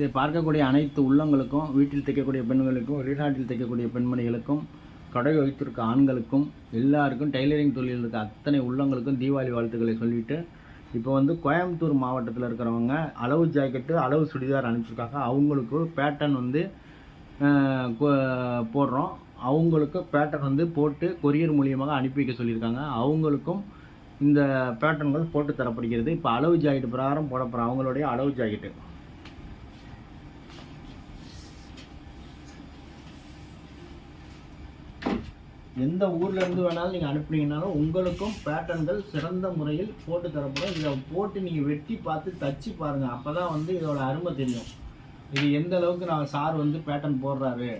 இதை பார்க்கக்கூடிய அனைத்து உள்ளங்களுக்கும், வீட்டில் தைக்கக்கூடிய பெண்களுக்கும், வெளிநாட்டில் தைக்கக்கூடிய பெண்மணிகளுக்கும், கடை வைத்திருக்க ஆண்களுக்கும், எல்லாருக்கும், டைலரிங் தொழில் இருக்க அத்தனை உள்ளங்களுக்கும் தீபாவளி வாழ்த்துக்களை சொல்லிவிட்டு, இப்போ வந்து கோயம்புத்தூர் மாவட்டத்தில் இருக்கிறவங்க அளவு ஜாக்கெட்டு, அளவு சுடிதார் அனுப்பிச்சிருக்காங்க. அவங்களுக்கு பேட்டர்ன் வந்து போடுறோம். அவங்களுக்கு பேட்டர்ன் வந்து போட்டு கொரியர் மூலியமாக அனுப்பி வைக்க சொல்லியிருக்காங்க. அவங்களுக்கும் இந்த பேட்டர்ன்கள் போட்டு தரப்படுகிறது. இப்போ அளவு ஜாக்கெட்டு பிரகாரம் போட போகிறோம். அவங்களுடைய அளவு ஜாக்கெட்டு எந்த ஊர்லேருந்து வேணாலும் நீங்கள் அனுப்புனீங்கனாலும் உங்களுக்கும் பேட்டர்ன்கள் சிறந்த முறையில் போட்டு தரப்படும். இதை போட்டு நீங்கள் வெட்டி பார்த்து தச்சு பாருங்கள். அப்போ தான் வந்து இதோட அருமை தெரியும். இது எந்த அளவுக்கு நான் சார் வந்து பேட்டர்ன் போடுறாரு,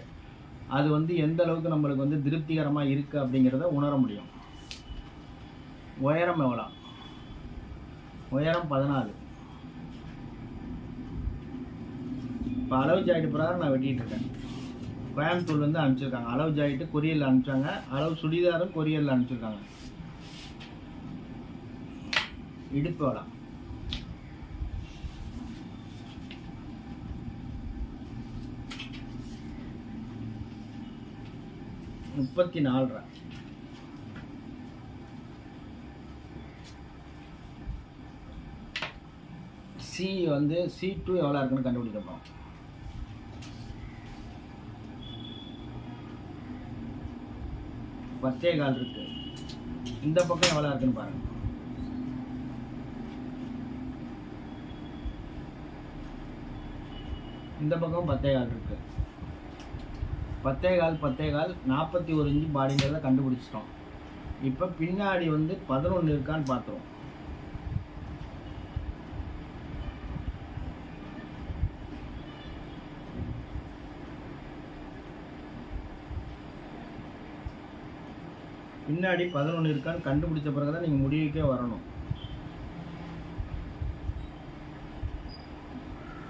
அது வந்து எந்த அளவுக்கு நம்மளுக்கு வந்து திருப்திகரமாக இருக்குது அப்படிங்கிறத உணர முடியும். உயரம் எவ்வளோ? உயரம் 14. இப்போ அளவு ஜாக்கெட்டு பிரகாரம் நான் வெட்டிகிட்டு இருக்கேன். கோயம்புத்தூர்லேருந்து அனுப்பிச்சிருக்காங்க. அளவு ஜாக்கெட்டு கொரியரில் அனுப்பிச்சாங்க. அளவு சுடிதாரும் கொரியரில் அனுப்பிச்சிருக்காங்க. இடுப்பு எவ்வளோ? 34. சி வந்து C2 எவ்வளோ இருக்குன்னு கண்டுபிடிக்கப்போம். பத்தே கால் இருக்கு. இந்த பக்கம் எவ்வளோ இருக்குன்னு பாருங்க. இந்த பக்கம் 10 கால் இருக்கு. 10 கால் 41 இன்ச்சு பாடிங்கிறத கண்டுபிடிச்சிட்டோம். இப்போ பின்னாடி வந்து 11 இருக்கான்னு பார்த்துருவோம். பின்னாடி 11 இருக்கான்னு கண்டுபிடிச்ச பிறகு தான் நீங்கள் முடிவுக்கே வரணும்.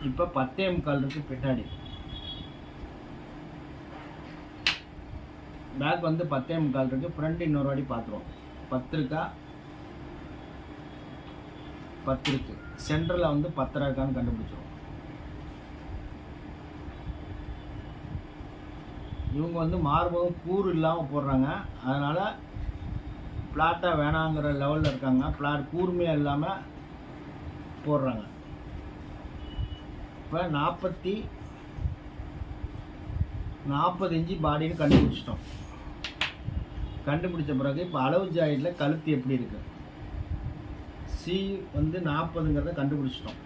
இப்போ 10.25 இருக்கு பின்னாடி. பேக் வந்து 10.25 இருக்கு. ஃப்ரண்ட் இன்னொரு வாட்டி பார்த்துருவோம். 10 இருக்கா? 10 இருக்கு. சென்டரில் வந்து 10 இருக்கான்னு கண்டுபிடிச்சிடும். இவங்க வந்து மார்பகம் கூறு இல்லாமல் போடுறாங்க. அதனால் பிளாட்டாக வேணாங்கிற லெவலில் இருக்காங்க. பிளாட் கூர்மையாக இல்லாமல் போடுறாங்க. இப்போ 40 இன்ச்சு பாடின்னு கண்டுபிடிச்சிட்டோம். கண்டுபிடிச்ச பிறகு இப்போ அளவு ஜாக்கெட்டில் கழுத்து எப்படி இருக்குது? சி வந்து 40ங்கிறத கண்டுபிடிச்சிட்டோம்.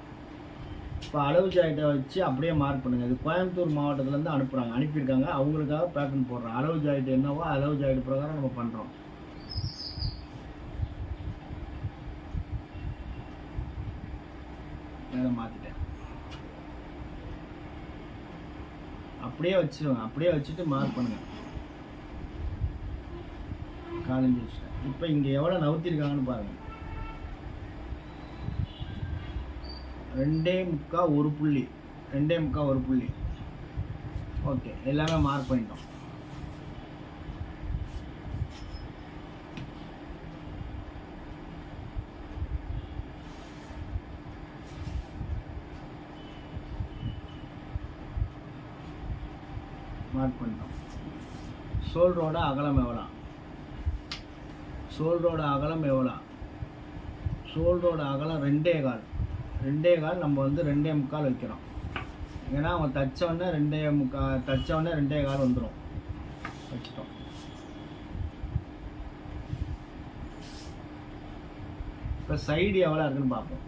இப்போ அளவு ஜாக்கெட்டை வச்சு அப்படியே மார்க் பண்ணுங்கள். இது கோயம்புத்தூர் மாவட்டத்துலேருந்து அனுப்பியிருக்காங்க. அவங்களுக்காக பேட்டர்ன் போடுறோம். அளவு ஜாக்கெட் என்னவோ அளவு ஜாக்கெட் பிரகாரம் நம்ம பண்ணுறோம். வேலை மாற்றிட்டேன். அப்படியே வச்சுருவாங்க. அப்படியே வச்சுட்டு மார்க் பண்ணுங்கள். காலேஜ் வச்சுட்டேன். இப்போ இங்கே எவ்வளோ நவுத்திருக்காங்கன்னு பாருங்கள். 2.25 1 புள்ளி. 2.25 1 புள்ளி. ஓகே, எல்லாமே மார்க் பண்ணிட்டோம். மார்க் பண்ணிட்டோம். ஷோல்டரோட அகலம் எவ்வளோ? ஷோல்டரோட அகலம் எவ்வளோ? ஷோல்டரோட அகலம் 2.25. நம்ம வந்து 2.25 வைக்கிறோம். ஏன்னா அவங்க தச்சோடனே 2.25 வந்துடும். வச்சுட்டோம். இப்போ சைடு எவ்வளோ இருக்குன்னு பார்ப்போம்.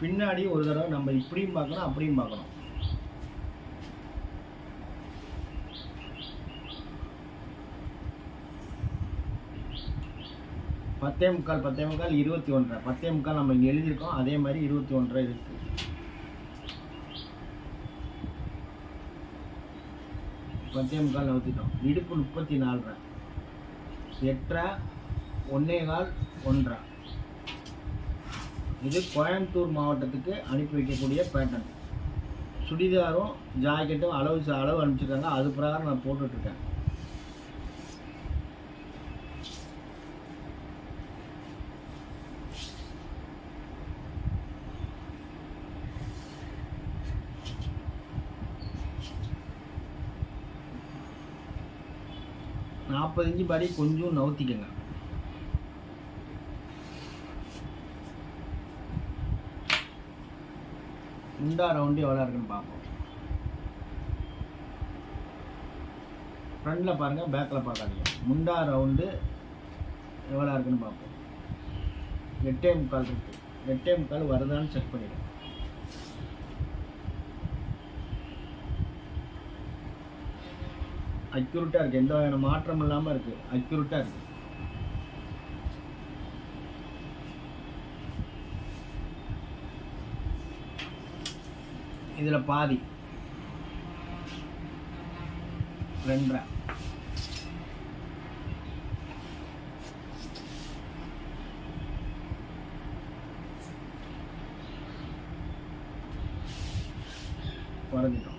பின்னாடி ஒரு தடவை நம்ம இப்படியும் பார்க்கணும், அப்படியும் பார்க்கணும். பத்தே முக்கால் 21. 10.25 நம்ம இங்கே எழுதியிருக்கோம். அதே மாதிரி 21 இருக்கு. பத்தே முக்கால் நவுத்திட்டோம். இடுப்பு 34. 8 1/4 1. இது கோயம்புத்தூர் மாவட்டத்துக்கு அனுப்பி வைக்கக்கூடிய பேட்டர்ன். சுடிதாரும் ஜாக்கெட்டும் அளவு அனுப்பிச்சிருக்காங்க, அது பிரகாரம் நான் போட்டுட்ருக்கேன். நாற்பது இன்ச்சு படி கொஞ்சம் நவுத்திக்கங்க. முண்டா ரவுண்டு எவ்வளோ இருக்குன்னு பார்ப்போம். ஃப்ரண்டில் பாருங்கள், பேக்கில் பார்க்காதீங்க. முண்டா ரவுண்டு எவ்வளோ இருக்குன்னு பார்ப்போம். 8.25 இருக்குது. 8.25 வருதான்னு செக் பண்ணிடுங்க. அக்யூரேட்டாக இருக்குது, எந்த வகையான மாற்றம் இல்லாமல் இருக்குது, அக்யூரேட்டாக இருக்குது. இதில் பாதி 2.5. வரைஞ்சிட்டோம்.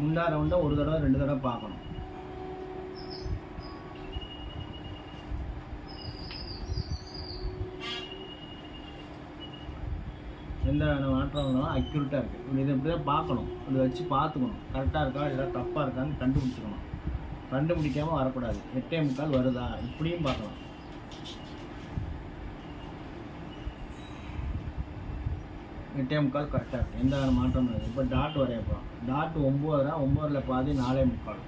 முண்டா ரவுண்டை ஒரு தடவை 2 தடவை பார்க்கணும். எந்த மாற்றம் இருந்தாலும் அக்யூரேட்டாக இருக்குது. இதை இப்படி தான் பார்க்கணும், இதை வச்சு பார்த்துக்கணும், கரெக்டாக இருக்கா இல்லை தப்பாக இருக்கான்னு கண்டுபிடிச்சிக்கணும். கண்டுபிடிக்காமல் வரக்கூடாது. 8.25 வருதா இப்படியும் பார்க்கலாம். கரெக்டாக இருக்குது, எந்த மாற்றம் இல்லை. இப்போ டாட் வரையப்போம். டாட் 9, 9ல் பாதி 4.25.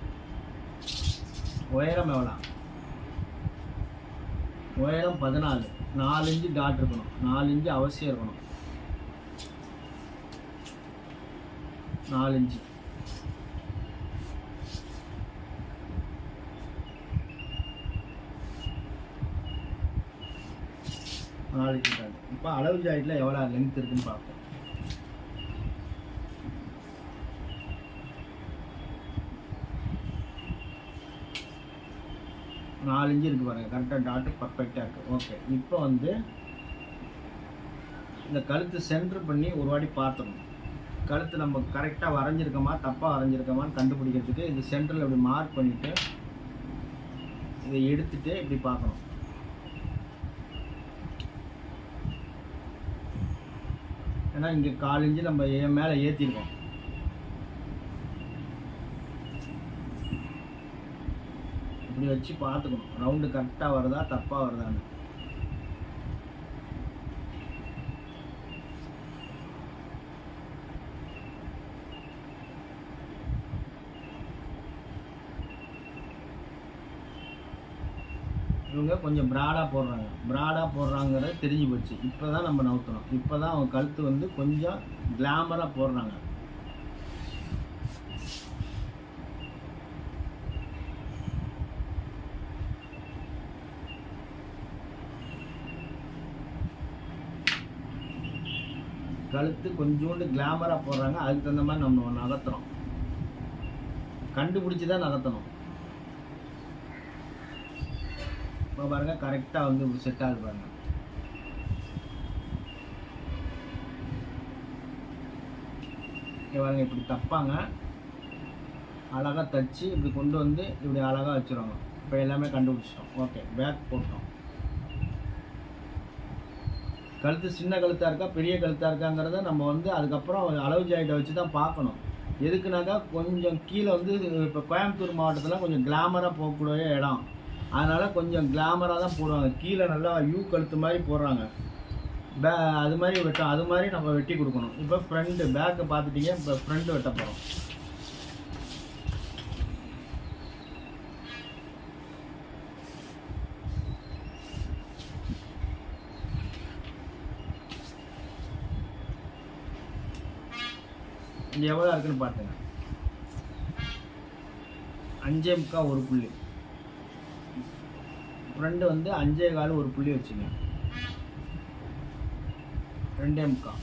உயரம் எவ்வளோ? உயரம் 14. 4 இன்ச்சு டாட் இருக்கணும், 4 இன்ச்சு அவசியம் இருக்கணும். 4 இன்ச்சு. இப்போ அளவு ஜாயிட்டில் எவ்வளோ லென்த் இருக்குன்னு பார்ப்போம். நாலு இன்ச்சு இருக்குது பாருங்கள், கரெக்டாக டாட்டு பர்ஃபெக்டாக இருக்குது. ஓகே, இப்போ வந்து இந்த கழுத்து சென்ட்ரு பண்ணி ஒரு வாட்டி பார்த்துக்கணும். கழுத்து நம்ம கரெக்டாக வரைஞ்சிருக்கோமா தப்பாக வரைஞ்சிருக்கோமான்னு கண்டுபிடிக்கிறதுக்கு இது சென்டரில் இப்படி மார்க் பண்ணிவிட்டு இதை எடுத்துகிட்டு இப்படி பார்க்கணும். ஏன்னா இங்கே 4 இன்ச்சு நம்ம மேலே ஏற்றிருக்கோம். இப்படி வச்சு பார்த்துக்கணும், ரவுண்டு கரெக்டாக வருதா தப்பாக வருதான்னு. இவங்க கொஞ்சம் ப்ராடாக போடுறாங்கிறது தெரிஞ்சு போச்சு. இப்போ தான் நம்ம நவுத்தணும். இப்போ தான் அவங்க கழுத்து வந்து கொஞ்சம் கிளாமராக போடுறாங்க. கழுத்து கொஞ்சோண்டு கிளாமராக போடுறாங்க, அதுக்கு தகுந்த மாதிரி நம்ம நகர்த்துறோம். கண்டுபிடிச்சி தான் நகர்த்தணும். இப்போ பாருங்க, கரெக்டாக வந்து செட் ஆகுது பாருங்க. பாருங்க, இப்படி தப்பாங்க, அழகாக தச்சு இப்படி கொண்டு வந்து இப்படி அழகாக வச்சுருவாங்க. இப்போ எல்லாமே கண்டுபிடிச்சிட்டோம். ஓகே, பேக் போட்டோம். கழுத்து சின்ன கழுத்தாக இருக்கா பெரிய கழுத்தாக இருக்காங்கிறத நம்ம வந்து அதுக்கப்புறம் அளவு ஜாயிட்டை வச்சு தான் பார்க்கணும். எதுக்குனாக்கா கொஞ்சம் கீழே வந்து இப்போ கோயம்புத்தூர் மாவட்டத்தில் கொஞ்சம் கிளாமராக போகக்கூடிய இடம், அதனால் கொஞ்சம் கிளாமராக தான் போடுவாங்க. கீழே நல்லா யூ கழுத்து மாதிரி போடுறாங்க. அது மாதிரி வெட்டும், அது மாதிரி நம்ம வெட்டி கொடுக்கணும். இப்போ ஃப்ரண்ட்டு பேக்கை பார்த்துட்டிங்க, இப்போ ஃப்ரண்ட்டு வெட்ட போகிறோம். இது எவ்வளோ இருக்குன்னு பார்த்துங்க. 5.25 ஒரு புள்ளி, ஃப்ரண்ட் வந்து 5.25 ஒரு புள்ளி வச்சுங்க. 2.25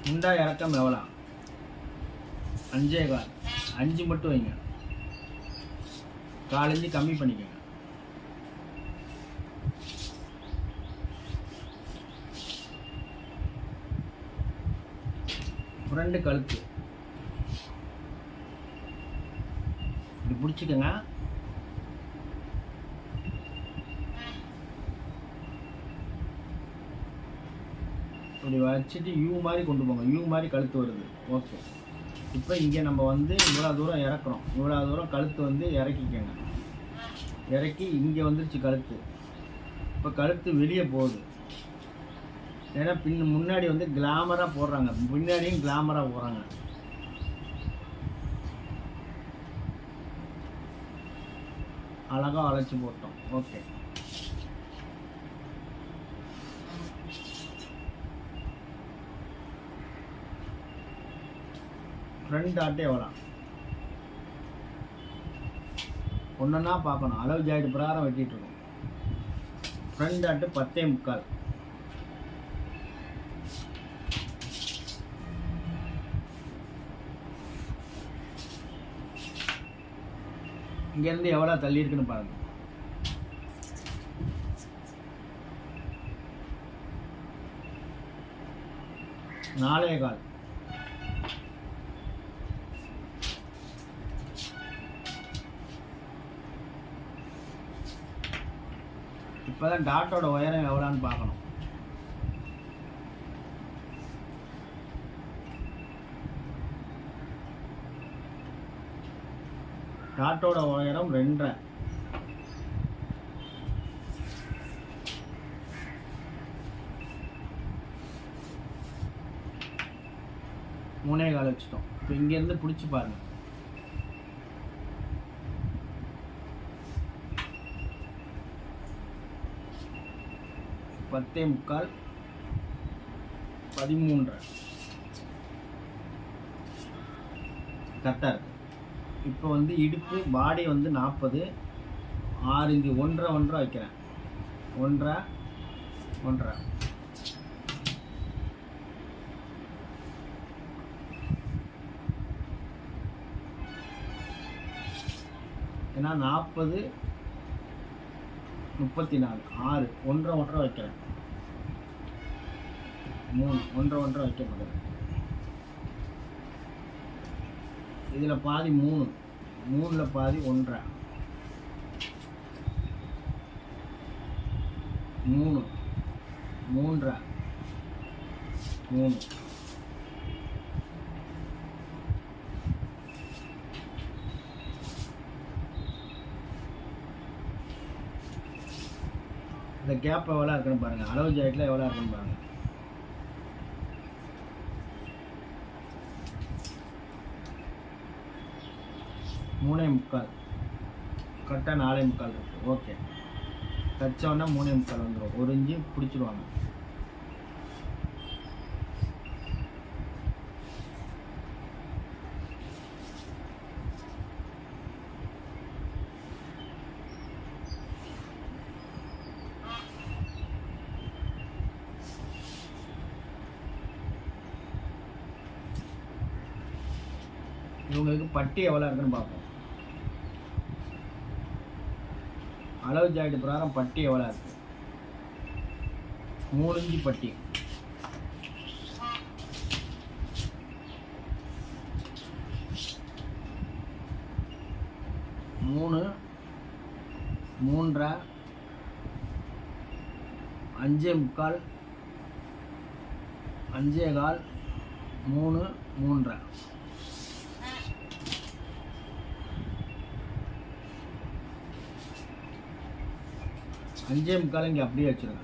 முண்டா இறக்கம் எவ்வளோ? 5.25. 5 மட்டும் வைங்க, 1/4 இன்ச்சு கம்மி பண்ணிக்கோங்க. ஃப்ரண்ட் கழுத்து இப்படி பிடிச்சிக்கோங்க. இப்படி வச்சுட்டு யூ மாதிரி கொண்டு போங்க. யூ மாதிரி கழுத்து வருது. ஓகே, இப்போ இங்கே நம்ம வந்து இவ்வளோ தூரம் இறக்குறோம். இவ்வளோ தூரம் கழுத்து வந்து இறக்கிக்கோங்க. இறக்கி இங்கே வந்துருச்சு கழுத்து. இப்போ கழுத்து வெளியே போகுது. ஏன்னா முன்னாடி வந்து கிளாமராக போடுறாங்க, பின்னாடியும் கிளாமராக போடுறாங்க. அழகாக அழைச்சி போட்டோம். ஓகே, ஃப்ரண்ட் டாட்டு எவ்வளோ? ஒன்றுன்னா பார்க்கணும். அளவு ஜாயிண்ட் பிரகாரம் வெட்டிட்டு இருக்கோம். Front dot 10.25. இங்கேருந்து எவ்வளோ தள்ளி இருக்குன்னு பாருங்க. 4.25. இப்போ தான் டாட்டோட உயரம் எவ்வளோன்னு பார்க்கணும். டாட்டோட உயரம் 2.5. மூணே கால் வச்சுட்டோம். இப்போ இங்கேருந்து பிடிச்சி பாருங்கள். பத்தே முக்கால் 13.5 கரெக்டாக இருக்குது. இப்போ வந்து இடுப்பு பாடி வந்து 40, 6 இன்ச்சு 1.5 வைக்கிறேன். 1.5 ஏன்னா 40 34 6 1.5 வைக்கிறேன். 3 1.5 வைக்க முடியாது. இதில் பாதி 3, 3ல் பாதி 1.5, 3 3.5 3. இந்த கேப் எவ்வளோ இருக்குன்னு பாருங்கள். அளவு ஜாயிட்டில் எவ்வளோ இருக்குன்னு பாருங்கள். மூணே முக்கால் கரெக்டாக 4.25 இருக்குது. ஓகே, தச்சோன்னா 3.25 வந்துடும். 1 இன்ச்சு பிடிச்சிடுவாங்க. இவங்களுக்கு பட்டி எவ்வளோ இருக்குன்னு பார்ப்போம். அளவு ஜாயிண்ட் பிரகாரம் பட்டி எவ்வளோ இருக்கு? 3 இன்ச்சு பட்டி. மூணு 3.5 5.25 5.25 3 3.5 5.25 இங்கே அப்படியே வச்சுருங்க.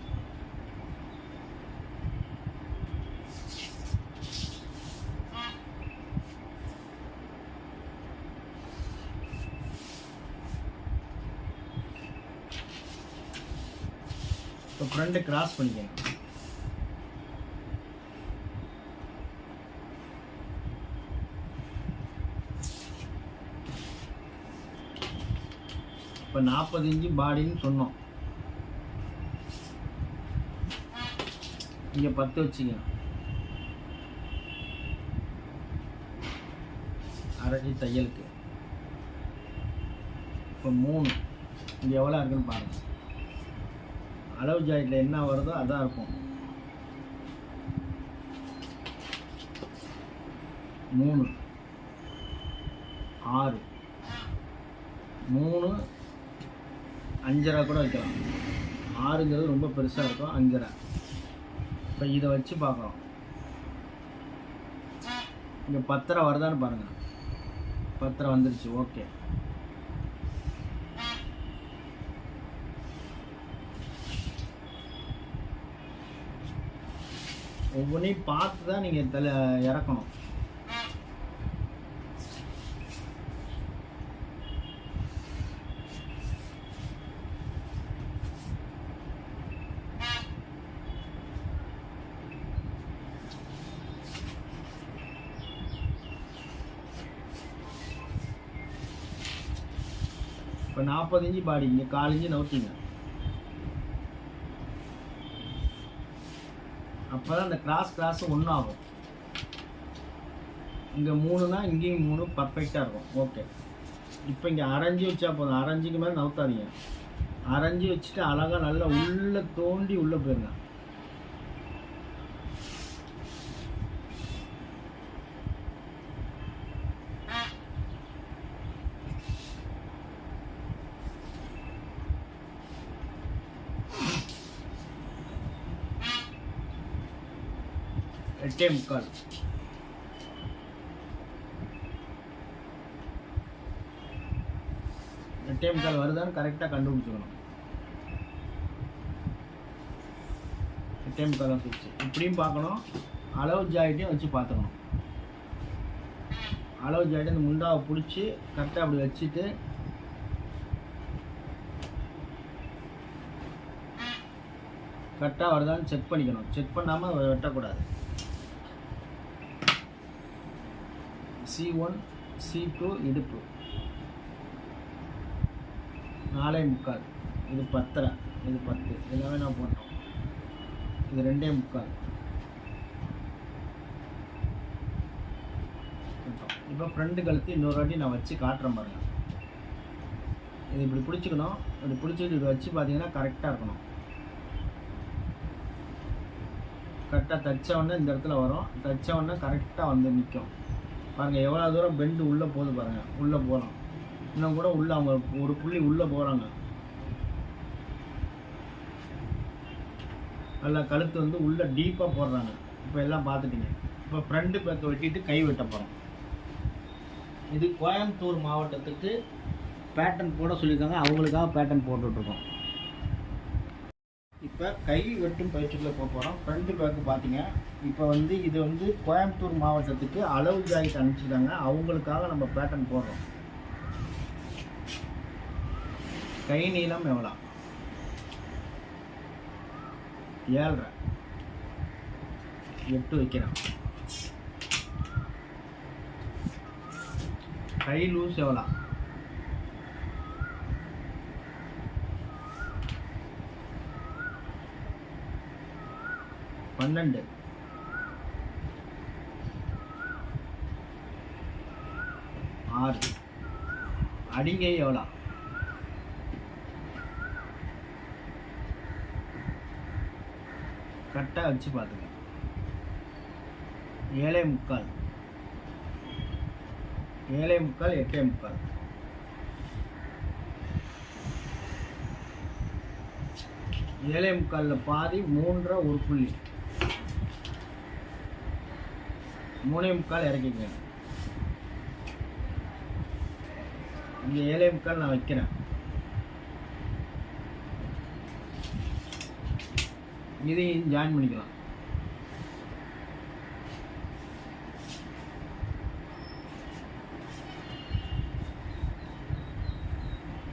இப்போ ஃப்ரண்ட் கிராஸ் பண்ணிக்கணும். இப்போ 40 இன்ச்சு பாடின்னு சொன்னோம். இங்கே 10 வச்சுக்கணும். அரைச்சி தையலுக்கு. இப்போ 3 இங்கே எவ்வளோ இருக்குன்னு பாருங்கள். அளவு ஜாயிண்டில் என்ன வருதோ அதான் இருக்கும். 3 6 3 5.5 கூட வைக்கலாம். 6ங்கிறது ரொம்ப பெருசாக இருக்கும், 5.5. இப்போ இதை வச்சு பார்க்குறோம். இங்கே 10.5 வருதான்னு பாருங்கள். 10.5 வந்துருச்சு. ஓகே. ஒவ்வொன்றையும் பார்த்து தான் நீங்கள் இறக்கணும். இப்போ 40 இன்ச்சு பாடி, இங்கே 4 இன்ச்சு நவுத்திங்க. அப்போ தான் அந்த கிராஸும் ஒன்றும் ஆகும். இங்கே 3னா இங்கேயும் 3 பர்ஃபெக்டாக இருக்கும். ஓகே. இப்போ இங்கே அரைஞ்சி வச்சா போதும். அரைஞ்சிக்கு மேலே நவுத்தாதீங்க. அரைஞ்சி வச்சுட்டு அழகாக நல்லா உள்ளே தோண்டி உள்ளே போயிருங்க. எட்டே முக்கால். வருதான்னு கரெக்டாக கண்டுபிடிச்சிக்கணும். 8.25 வந்துச்சு. இப்படியும் பார்க்கணும், அளவு ஜாயிட்டையும் வச்சு பார்த்துக்கணும். அளவு ஜாயிட்டு இந்த முண்டாவை பிடிச்சி கரெக்டாக அப்படி வச்சுட்டு கரெக்டாக வருதான்னு செக் பண்ணிக்கணும். செக் பண்ணாமல் வெட்டக்கூடாது. C1 C2 இடுப்பு 4.25. இது 10.5. இது 10. எல்லாமே நான் போட்டோம். இது 2.25. இப்போ ஃப்ரண்ட் கழுத்து இன்னொரு வாட்டி நான் வச்சு காட்டுறேன் பாருங்க. இது இப்படி பிடிச்சிக்கணும். இப்படி பிடிச்சிட்டு இப்படி வச்சு பார்த்தீங்கன்னா கரெக்டாக இருக்கணும். கரெக்டாக தைச்ச உடனே இந்த இடத்துல வரும். தைச்ச உடனே கரெக்டாக வந்து நிற்கும். பாருங்கள் எவ்வளோ தூரம் பெண்டு உள்ளே போகுது பாருங்கள். உள்ளே போகலாம். இன்னும் கூட உள்ளே அவங்க ஒரு புள்ளி உள்ளே போகிறாங்க. நல்லா கழுத்து வந்து உள்ளே டீப்பாக போடுறாங்க. இப்போ எல்லாம் பார்த்துட்டீங்க. இப்போ ஃப்ரண்ட்டு பேக்கை வெட்டிட்டு கை வெட்ட போகிறோம். இது கோயம்புத்தூர் மாவட்டத்துக்கு பேட்டர்ன் போட சொல்லியிருக்காங்க. அவங்களுக்காக பேட்டர்ன் போட்டுட்ருக்கோம். இப்போ கை வெட்டும் பயிற்சிக்குள்ளே போக போகிறோம். ஃப்ரண்ட்டு பேக்கு பார்த்தீங்க. இப்போ வந்து இது வந்து கோயம்புத்தூர் மாவட்டத்துக்கு அளவு ஜாயிட் அனுப்பிச்சிருக்காங்க. அவங்களுக்காக நம்ம பேட்டர்ன் போடுறோம். கை நீளம் எவ்வளோ? 7.5. 8 வைக்கிறேன். கை லூஸ் எவ்வளோ? 12. 6. அடிங்கை எவ்வளோ? 7.25. கரெக்டாக வச்சு பார்த்துங்க. 7.25. 7.25. 8.25. 7.25 பாதி 3.5 ஒரு புள்ளி. 3.25 இறக்கிக்கங்க. இங்கே 7.25 நான் வைக்கிறேன். இதையும் ஜாயின் பண்ணிக்கலாம்.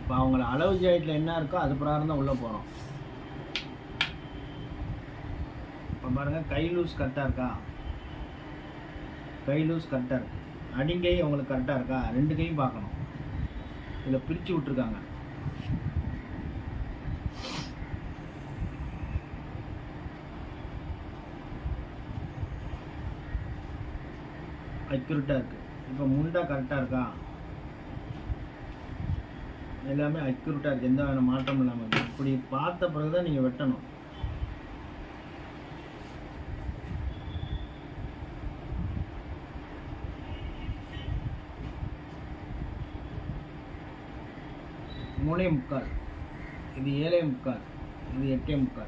இப்போ அவங்கள அளவு ஜாயிட்டில் என்ன இருக்கோ அது பிரகாரம் தான் உள்ளே போகிறோம். இப்போ பாருங்கள் கை லூஸ் கரெக்டாக இருக்கா? கை லூஸ் கரெக்டாக இருக்கு. அடிங்கை அவங்களுக்கு கரெக்டாக இருக்கா? 2 கையும் பார்க்கணும். இதில் பிரித்து விட்ருக்காங்க. அக்யூரேட்டாக இருக்குது. இப்போ முண்டா கரெக்டாக இருக்கா, எல்லாமே அக்யூரேட்டாக இருக்குது, எந்த மாற்றமும் இல்லாமல் இருக்குது. இப்படி பார்த்த பிறகு தான் நீங்கள் வெட்டணும். மூணே முக்கால், இது 7.75, இது 8.75.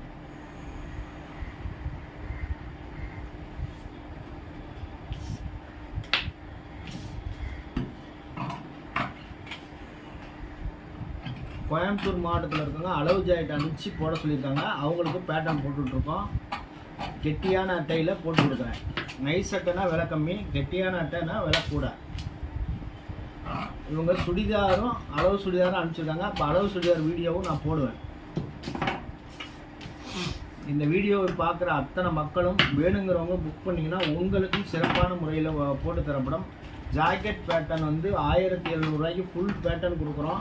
கோயம்புத்தூர் மாவட்டத்தில் இருக்கவங்க அளவு ஜாக்கெட் அனுப்பிச்சு போட சொல்லியிருக்காங்க, அவங்களுக்கு பேட்டர்ன் போட்டுட்ருக்கோம். கெட்டியான அட்டையில் போட்டு கொடுக்குறேன். நைஸ் அட்டைனா விலை கம்மி, கெட்டியான அட்டைனா விலை கூட. இவங்க சுடிதாரும் அளவு சுடிதாரும் அனுப்பிச்சிருக்காங்க. அப்போ அளவு சுடிதார் வீடியோவும் நான் போடுவேன். இந்த வீடியோவை பார்க்குற அத்தனை மக்களும் வேணுங்கிறவங்க புக் பண்ணிங்கன்னா உங்களுக்கும் சிறப்பான முறையில் போட்டு தரப்படும். ஜாக்கெட் பேட்டர்ன் வந்து 1700 ரூபாய்க்கு ஃபுல் பேட்டர்ன் கொடுக்குறோம்.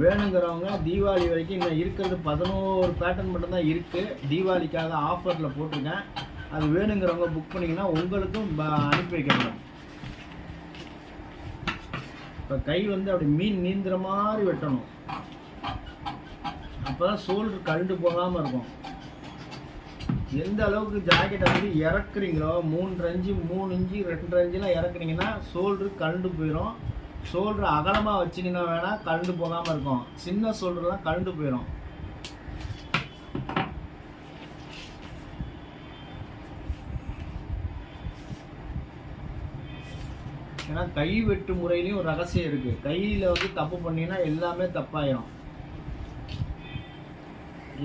வேணுங்கிறவங்க தீபாவளி வரைக்கும் இன்னும் இருக்கிறது 11 பேட்டர்ன் மட்டும்தான் இருக்குது. தீபாவளிக்காக ஆஃபரில் போட்டிருக்கேன். அது வேணுங்கிறவங்க புக் பண்ணிங்கன்னா உங்களுக்கும் அனுப்பி வைக்கப்படும். இப்போ கை வந்து அப்படி மீன் நீந்துற மாதிரி வெட்டணும், அப்போ தான் ஷோல்டர் கழண்டு போகாமல் இருக்கும். எந்த அளவுக்கு ஜாக்கெட்டை வந்து இறக்குறீங்களோ 3 இன்ச்சு 3 இன்ச்சு 2 இன்ச்சுலாம் இறக்குறீங்கன்னா ஷோல்டரு கழண்டு போயிடும். ஷோல்டர் அகலமாக வச்சிங்கன்னா வேணால் கழண்டு போகாமல் இருக்கும். சின்ன ஷோல்டர்லாம் கழண்டு போயிடும். ஏன்னா கை வெட்டு முறையிலையும் ஒரு ரகசியம் இருக்குது. கையில் வந்து தப்பு பண்ணிங்கன்னா எல்லாமே தப்பாயிடும்.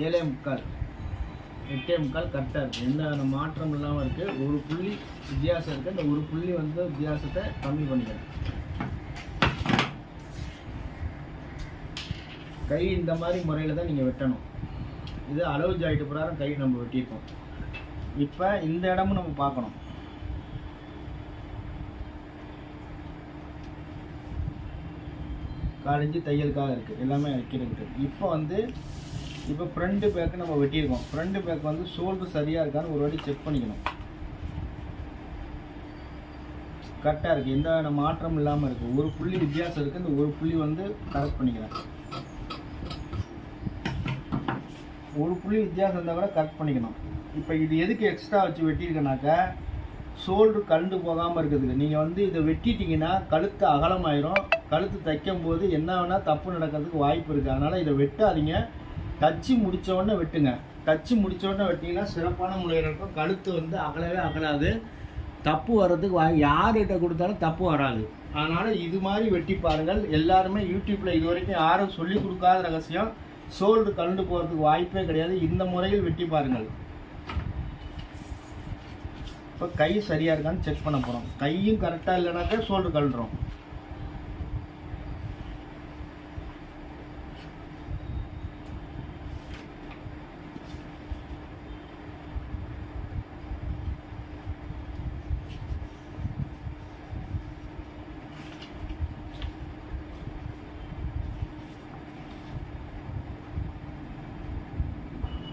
7.75 8.75 கரெக்டாக இருக்குது, எந்த மாற்றம் இல்லாமல் இருக்குது. ஒரு புள்ளி வித்தியாசம் இருக்குது. இந்த ஒரு புள்ளி வந்து வித்தியாசத்தை கம்மி பண்ணிக்கிறேன். கை இந்த மாதிரி முறையில் தான் நீங்கள் வெட்டணும். இது அளவு ஜாக்கெட் பிரகாரம் கை நம்ம வெட்டியிருக்கோம். இப்போ இந்த இடமும் நம்ம பார்க்கணும். காலேஜ் தையலுக்காக இருக்குது, எல்லாமே வைக்கிறது. இப்போ ஃப்ரண்ட்டு பேக்கு நம்ம வெட்டியிருக்கோம். ஃப்ரண்ட்டு பேக் வந்து ஷோல்டர் சரியாக இருக்கான்னு ஒரு வாட்டி செக் பண்ணிக்கணும். கரெக்டாக இருக்குது, எந்த மாற்றம் இல்லாமல் இருக்குது. ஒரு புள்ளி வித்தியாசம் இருக்குது. இந்த ஒரு புள்ளி வந்து கரெக்ட் பண்ணிக்கிறேன். ஒரு புள்ளி வித்தியாசம் இருந்தால் கூட கரெக்ட் பண்ணிக்கணும். இப்போ இது எதுக்கு எக்ஸ்ட்ரா வச்சு வெட்டியிருக்கேனாக்கா ஷோல்டர் கழண்டு போகாமல் இருக்கிறதுக்கு. நீங்கள் வந்து இதை வெட்டிட்டிங்கன்னா கழுத்து அகலமாயிரும். கழுத்து தைக்கும் போது என்ன வேணால் தப்பு நடக்கிறதுக்கு வாய்ப்பு இருக்குது. அதனால் இதை வெட்டாதீங்க. தச்சு முடித்தோடனே வெட்டுங்க. தச்சு முடித்தோடனே வெட்டிங்கன்னா சிறப்பான முறையில் இருக்கும். கழுத்து வந்து அகலவே அகலாது. தப்பு வர்றதுக்கு யார்கிட்ட கொடுத்தாலும் தப்பு வராது. அதனால் இது மாதிரி வெட்டி பாருங்கள். எல்லாருமே யூடியூப்பில் இது வரைக்கும் யாரும் சொல்லி கொடுக்காத ரகசியம். ஷோல்டர் கழண்டு போகிறதுக்கு வாய்ப்பே கிடையாது. இந்த முறையில் வெட்டி பாருங்கள். இப்போ கை சரியாக இருக்கான்னு செக் பண்ண போகிறோம். கையும் கரெக்டாக இல்லைனாக்கா ஷோல்டர் கழண்டுறோம்.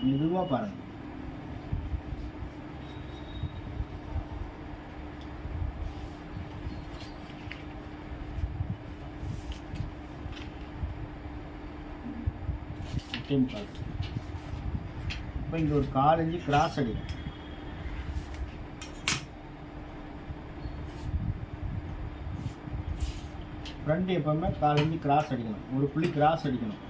மெதுவாக பாருங்கள். இப்போ இங்கே ஒரு 4 இன்ச்சு கிராஸ் அடிக்கும். ஃப்ரண்ட் எப்பவுமே 4 இன்ச்சு கிராஸ் அடிக்கணும். ஒரு புள்ளி கிராஸ் அடிக்கணும்.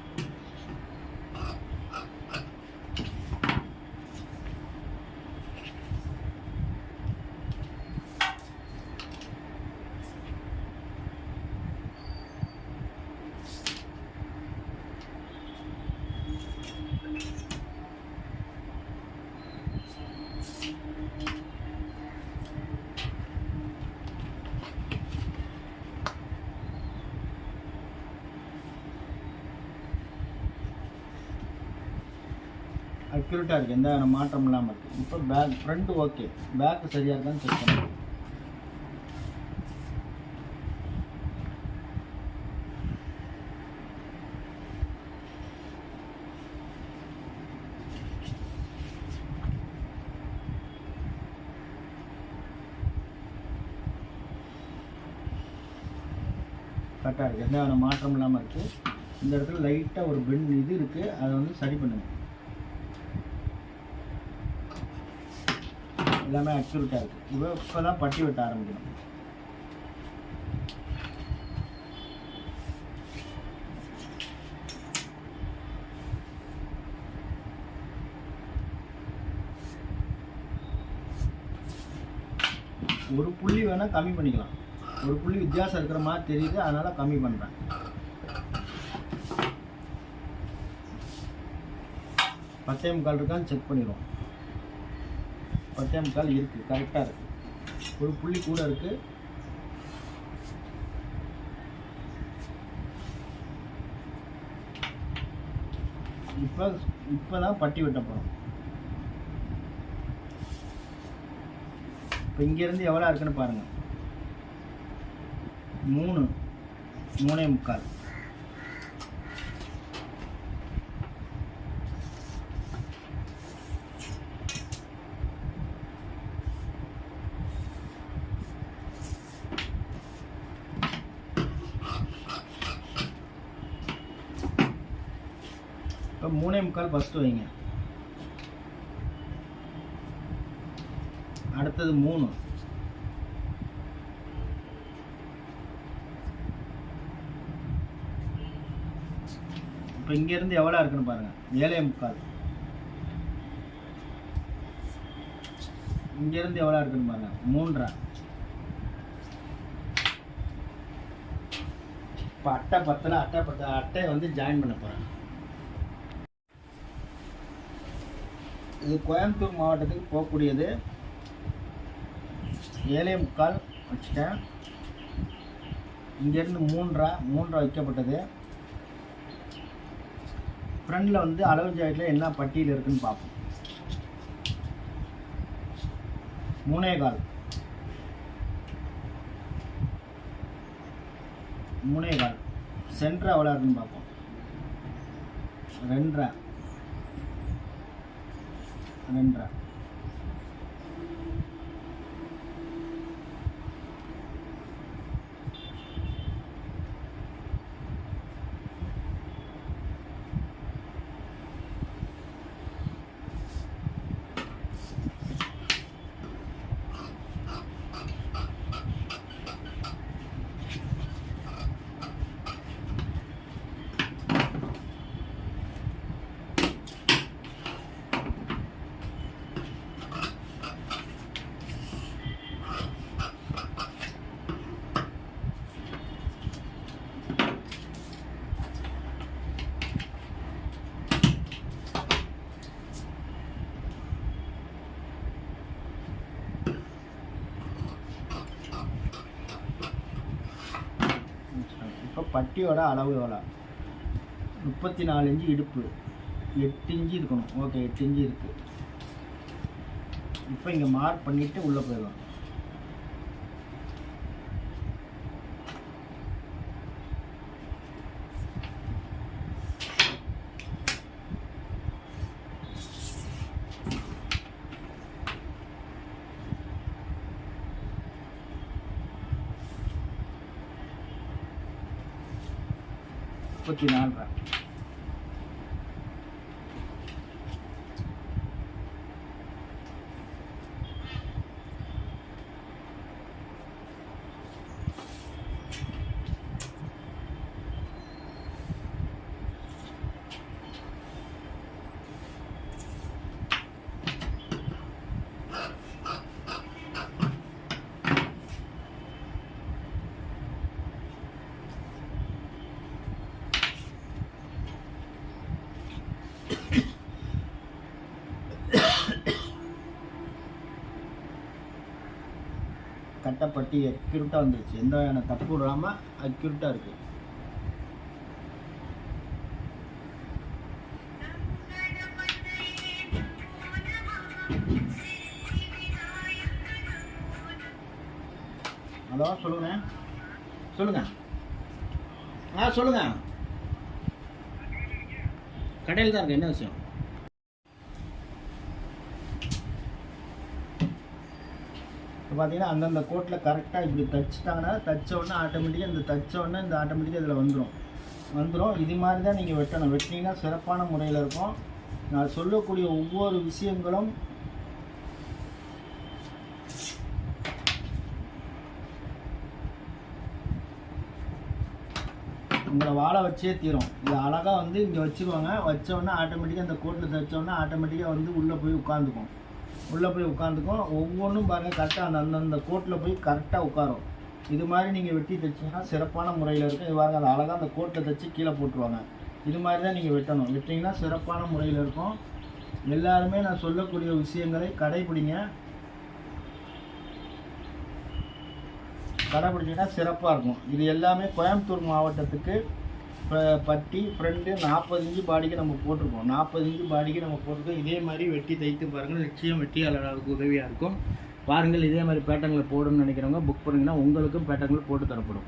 அக்யூரேட்டாக இருக்குது, எந்த மாற்றம் இல்லாமல் இருக்குது. இப்போ பேக் ஃப்ரண்ட் ஓகே, பேக்கு சரியாக இருக்கான்னு செக் பண்ணுங்கள். கரெக்டாக இருக்குது, எந்த மாற்றம் இல்லாமல் இருக்குது. இந்த இடத்துல லைட்டாக ஒரு பெண்ட் இது இருக்குது, அதை வந்து சரி பண்ணுங்க. எல்லாமே அக்யூரேட்டாக இருக்குது. இப்போ தான் பட்டி வெட்ட ஆரம்பிக்கணும். ஒரு புள்ளி வேணால் கம்மி பண்ணிக்கலாம், ஒரு புள்ளி வித்தியாசம் இருக்கிற மாதிரி தெரியுது, அதனால் கம்மி பண்ணுறேன். பத்தே முக்கால் இருக்கான்னு செக் பண்ணிடுவோம். பத்தே முக்கால் இருக்குது, கரெக்டாக இருக்குது. ஒரு புள்ளி கூட இருக்குது. இப்போ தான் பட்டி வெட்ட போகிறோம். இப்போ இங்கேருந்து எவ்வளோ இருக்குன்னு பாருங்கள். 3.75. இப்போ 3.75 ஃபஸ்ட்டு வைங்க. அடுத்தது 3. இப்போ இங்கேருந்து எவ்வளோ இருக்குன்னு பாருங்கள். 7.75. இங்கேருந்து எவ்வளோ இருக்குன்னு பாருங்கள். 3.5. இப்போ அட்டை பத்தில் அட்டையை வந்து ஜாயின் பண்ண போகிறேன். இது கோயம்புத்தூர் மாவட்டத்துக்கு போகக்கூடியது. 7.75 வச்சுட்டேன். இங்கேருந்து 3.5 வைக்கப்பட்டது. ஃப்ரண்டில் வந்து அளவு ஜாக்கெட்டில் என்ன பட்டியில் இருக்குதுன்னு பார்ப்போம். 3.25 சென்டர் எவ்வளோ இருக்குன்னு பார்ப்போம். 2.5 இப்போ பட்டியோட அளவு எவ்வளோ? 34 இன்ச்சு இடுப்பு, 8 இன்ச்சு இருக்கணும். ஓகே, 8 இன்ச்சு இருக்குது. இப்போ இங்கே மார்க் பண்ணிவிட்டு உள்ளே போயிடலாம். முப்பத்தி 4. கட்டப்பட்டி அக்யூரேட்டாக வந்துருச்சு, எந்த வகையான தப்பு விடாமல் அக்யூரேட்டாக இருக்குது. ஹலோ, சொல்லுங்க சொல்லுங்க. சொல்லுங்க. கடையில் தான் இருக்கு, என்ன விஷயம்? இப்போ பார்த்தீங்கன்னா அந்தந்த கோட்டில் கரெக்டாக இப்படி தைச்சிட்டாங்கன்னா தைச்ச உடனே ஆட்டோமேட்டிக்காக இந்த ஆட்டோமேட்டிக்காக இதில் வந்துடும். இது மாதிரி தான் நீங்கள் வெட்டணும். வெட்டினீங்கன்னா சிறப்பான முறையில் இருக்கும். நான் சொல்லக்கூடிய ஒவ்வொரு விஷயங்களும் உங்களை வாழ வச்சே தீரும். இது அழகாக வந்து இங்கே வச்சுருவாங்க. வச்சோடனே ஆட்டோமேட்டிக்காக அந்த கோட்டில் தைச்சோடனே ஆட்டோமேட்டிக்காக வந்து உள்ளே போய் உட்காந்துக்கும். ஒவ்வொன்றும் பாருங்கள் கரெக்டாக அந்தந்த கோட்டில் போய் கரெக்டாக உட்காரும். இது மாதிரி நீங்கள் வெட்டி தைச்சிங்கன்னா சிறப்பான முறையில் இருக்கும். இது பாருங்கள், அது அழகாக அந்த கோட்டில் தைச்சி கீழே போட்டுருவாங்க. இது மாதிரி தான் நீங்கள் வெட்டணும். வெட்டிங்கன்னா சிறப்பான முறையில் இருக்கும். எல்லாருமே நான் சொல்லக்கூடிய விஷயங்களை கடைப்பிடிச்சிங்கன்னா சிறப்பாக இருக்கும். இது எல்லாமே கோயம்புத்தூர் மாவட்டத்துக்கு பட்டி ஃப்ரெண்டு 40 இன்ச்சு பாடிக்கு நம்ம போட்டிருக்கோம். 40 இன்ச்சு பாடிக்கு நம்ம போட்டிருக்கோம். இதே மாதிரி வெட்டி தைத்து பாருங்கள். நிச்சயம் வெட்டியாளர்களுக்கு உதவியாக இருக்கும். பாருங்கள், இதே மாதிரி பேட்டர்னில் போடணும்னு நினைக்கிறவங்க புக் பண்ணிங்கன்னா உங்களுக்கும் பேட்டர்னில் போட்டு தரப்படும்.